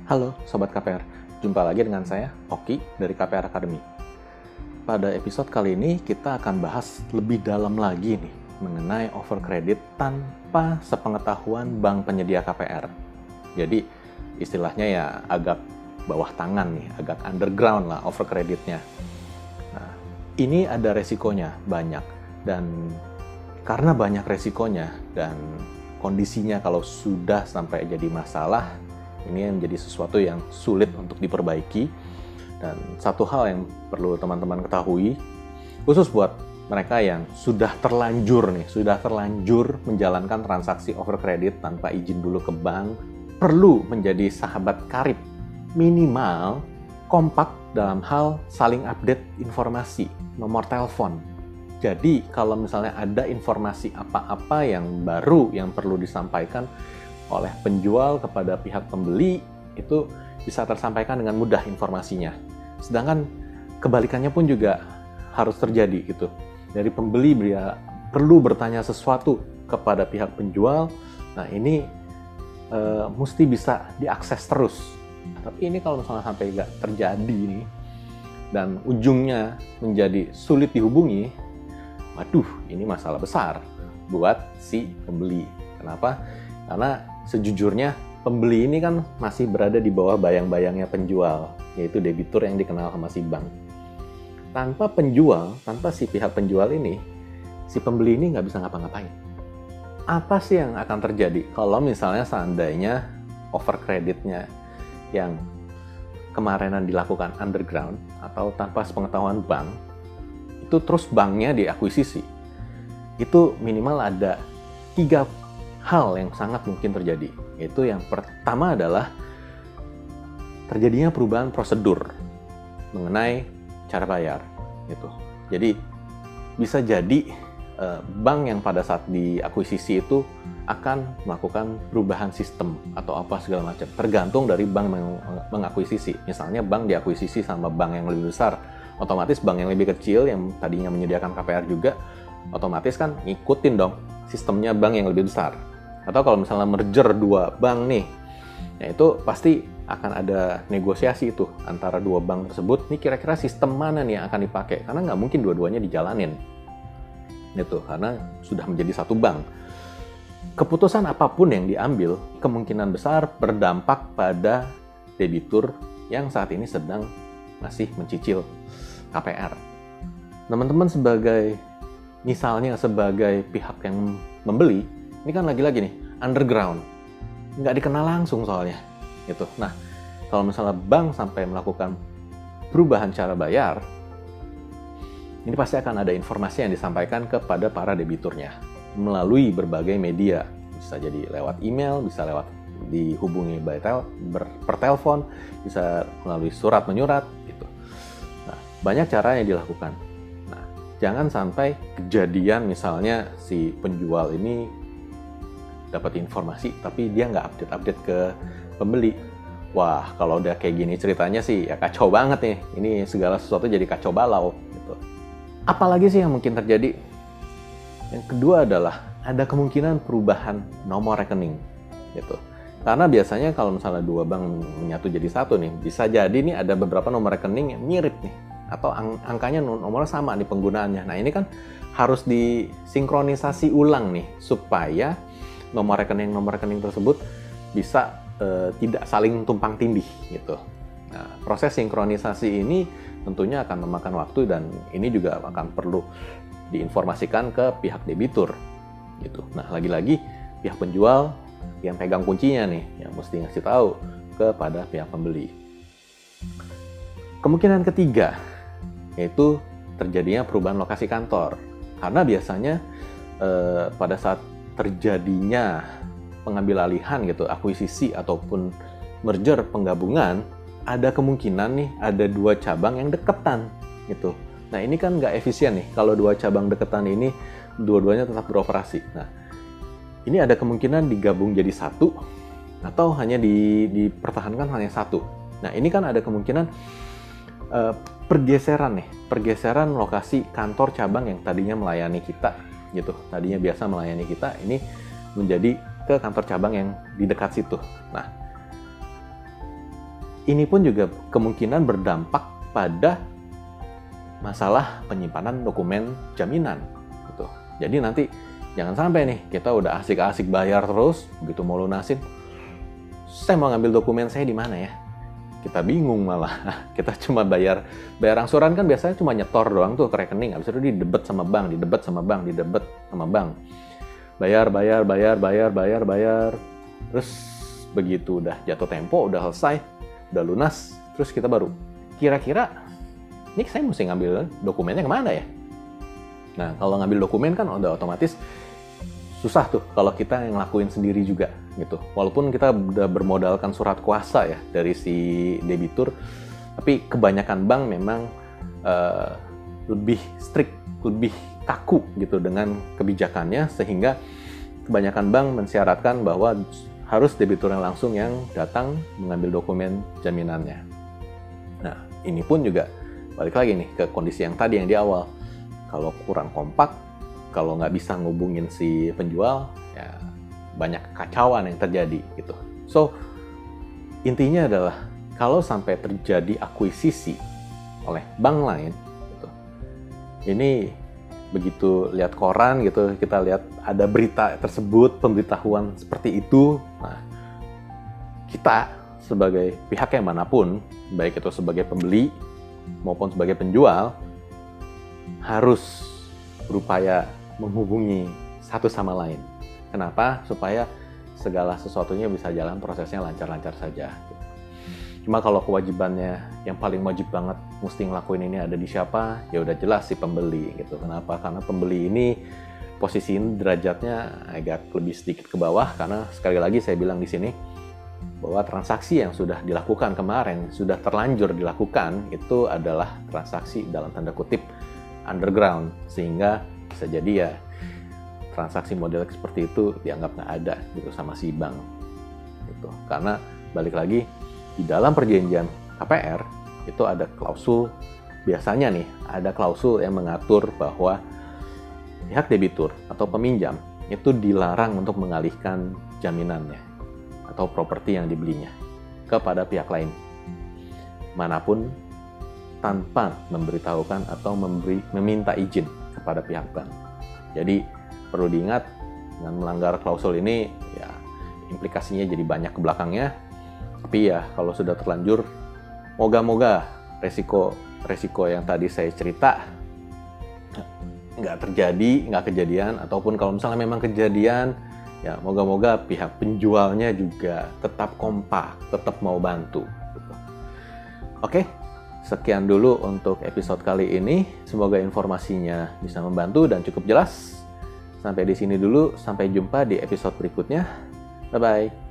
Halo Sobat KPR, jumpa lagi dengan saya, Oki dari KPR Academy. Pada episode kali ini kita akan bahas lebih dalam lagi nih mengenai overcredit tanpa sepengetahuan bank penyedia KPR. Jadi istilahnya ya agak bawah tangan nih, agak underground lah overcreditnya. Nah, ini ada resikonya banyak dan karena banyak resikonya dan kondisinya kalau sudah sampai jadi masalah, ini menjadi sesuatu yang sulit untuk diperbaiki. Dan satu hal yang perlu teman-teman ketahui, khusus buat mereka yang sudah terlanjur menjalankan transaksi overcredit tanpa izin dulu ke bank, perlu menjadi sahabat karib, minimal kompak dalam hal saling update informasi, nomor telepon. Jadi kalau misalnya ada informasi apa-apa yang baru yang perlu disampaikan oleh penjual kepada pihak pembeli, itu bisa tersampaikan dengan mudah informasinya. Sedangkan kebalikannya pun juga harus terjadi gitu. Dari pembeli dia perlu bertanya sesuatu kepada pihak penjual, nah ini mesti bisa diakses terus. Tapi ini kalau misalnya sampai nggak terjadi nih, dan ujungnya menjadi sulit dihubungi, waduh ini masalah besar buat si pembeli. Kenapa? Karena sejujurnya pembeli ini kan masih berada di bawah bayang-bayangnya penjual, yaitu debitur yang dikenal sama si bank. Tanpa penjual, tanpa si pihak penjual ini, si pembeli ini nggak bisa ngapa-ngapain. Apa sih yang akan terjadi kalau misalnya seandainya overcreditnya yang kemarinan dilakukan underground atau tanpa sepengetahuan bank, itu terus banknya diakuisisi? Itu minimal ada 3 hal yang sangat mungkin terjadi. Itu yang pertama adalah terjadinya perubahan prosedur mengenai cara bayar gitu. Jadi bisa jadi bank yang pada saat diakuisisi itu akan melakukan perubahan sistem atau apa segala macam, tergantung dari bank yang mengakuisisi. Misalnya bank diakuisisi sama bank yang lebih besar, otomatis bank yang lebih kecil yang tadinya menyediakan KPR juga otomatis kan ngikutin dong sistemnya bank yang lebih besar. Atau kalau misalnya merger 2 bank nih, ya itu pasti akan ada negosiasi itu antara 2 bank tersebut. Nih kira-kira sistem mana nih yang akan dipakai? Karena nggak mungkin dua-duanya dijalanin. Itu karena sudah menjadi satu bank. Keputusan apapun yang diambil, kemungkinan besar berdampak pada debitur yang saat ini sedang masih mencicil KPR. Teman-teman misalnya sebagai pihak yang membeli, ini kan lagi-lagi nih, underground. Nggak dikenal langsung soalnya. Gitu. Nah, kalau misalnya bank sampai melakukan perubahan cara bayar, ini pasti akan ada informasi yang disampaikan kepada para debiturnya melalui berbagai media. Bisa jadi lewat email, bisa lewat dihubungi per telepon, bisa melalui surat menyurat, gitu. Nah, banyak cara yang dilakukan. Nah, jangan sampai kejadian misalnya si penjual ini dapat informasi tapi dia nggak update ke pembeli. Wah, kalau udah kayak gini ceritanya sih ya kacau banget nih. Ini segala sesuatu jadi kacau balau gitu. Apalagi sih yang mungkin terjadi? Yang kedua adalah ada kemungkinan perubahan nomor rekening gitu. Karena biasanya kalau misalnya 2 bank menyatu jadi satu nih, bisa jadi nih ada beberapa nomor rekening yang mirip nih atau angkanya nomornya sama nih penggunaannya. Nah, ini kan harus disinkronisasi ulang nih supaya nomor rekening tersebut bisa tidak saling tumpang tindih gitu. Nah, proses sinkronisasi ini tentunya akan memakan waktu dan ini juga akan perlu diinformasikan ke pihak debitur gitu. Nah, lagi-lagi pihak penjual yang pegang kuncinya nih yang mesti ngasih tahu kepada pihak pembeli. Kemungkinan ketiga yaitu terjadinya perubahan lokasi kantor. Karena biasanya pada saat terjadinya pengambil alihan gitu, akuisisi ataupun merger penggabungan, ada kemungkinan nih ada 2 cabang yang deketan gitu. Nah, ini kan nggak efisien nih kalau 2 cabang deketan ini dua-duanya tetap beroperasi. Nah, ini ada kemungkinan digabung jadi satu atau hanya dipertahankan hanya satu. Nah, ini kan ada kemungkinan pergeseran lokasi kantor cabang yang tadinya melayani kita gitu, tadinya biasa melayani kita, ini menjadi ke kantor cabang yang di dekat situ. Nah, ini pun juga kemungkinan berdampak pada masalah penyimpanan dokumen jaminan gitu. Jadi nanti jangan sampai nih kita udah asik-asik bayar terus, begitu mau lunasin, saya mau ngambil dokumen saya di mana ya? Kita bingung malah. Kita cuma bayar angsuran kan biasanya cuma nyetor doang tuh ke rekening, habis itu didebet sama bank, didebet sama bank. Bayar. Terus begitu udah jatuh tempo, udah selesai, udah lunas, terus kita baru kira-kira ini saya mesti ngambil dokumennya kemana ya? Nah, kalau ngambil dokumen kan udah otomatis susah tuh kalau kita yang ngelakuin sendiri juga gitu. Walaupun kita udah bermodalkan surat kuasa ya dari si debitur, tapi kebanyakan bank memang lebih strict, lebih kaku gitu dengan kebijakannya, sehingga kebanyakan bank mensyaratkan bahwa harus debiturnya langsung yang datang mengambil dokumen jaminannya. Nah, ini pun juga balik lagi nih ke kondisi yang tadi yang di awal. Kalau kurang kompak, kalau nggak bisa ngubungin si penjual, ya banyak kekacauan yang terjadi gitu. So, intinya adalah kalau sampai terjadi akuisisi oleh bank lain, gitu, ini begitu lihat koran gitu, kita lihat ada berita tersebut, pemberitahuan seperti itu, nah kita sebagai pihak yang manapun, baik itu sebagai pembeli maupun sebagai penjual, harus berupaya menghubungi satu sama lain. Kenapa? Supaya segala sesuatunya bisa jalan, prosesnya lancar-lancar saja. Cuma kalau kewajibannya yang paling wajib banget mesti ngelakuin ini ada di siapa, ya udah jelas si pembeli gitu. Kenapa? Karena pembeli ini posisi derajatnya agak lebih sedikit ke bawah, karena sekali lagi saya bilang di sini bahwa transaksi yang sudah dilakukan kemarin, sudah terlanjur dilakukan, itu adalah transaksi dalam tanda kutip underground, sehingga bisa jadi ya transaksi model seperti itu dianggap nggak ada gitu sama si bank gitu. Karena balik lagi di dalam perjanjian KPR itu ada klausul, biasanya nih ada klausul yang mengatur bahwa pihak debitur atau peminjam itu dilarang untuk mengalihkan jaminannya atau properti yang dibelinya kepada pihak lain manapun tanpa memberitahukan atau meminta izin kepada pihak bank. Jadi perlu diingat, dengan melanggar klausul ini ya implikasinya jadi banyak ke belakangnya. Tapi ya kalau sudah terlanjur, moga-moga resiko yang tadi saya cerita nggak kejadian, ataupun kalau misalnya memang kejadian, ya moga-moga pihak penjualnya juga tetap kompak, tetap mau bantu. Oke. Sekian dulu untuk episode kali ini. Semoga informasinya bisa membantu dan cukup jelas. Sampai di sini dulu. Sampai jumpa di episode berikutnya. Bye-bye.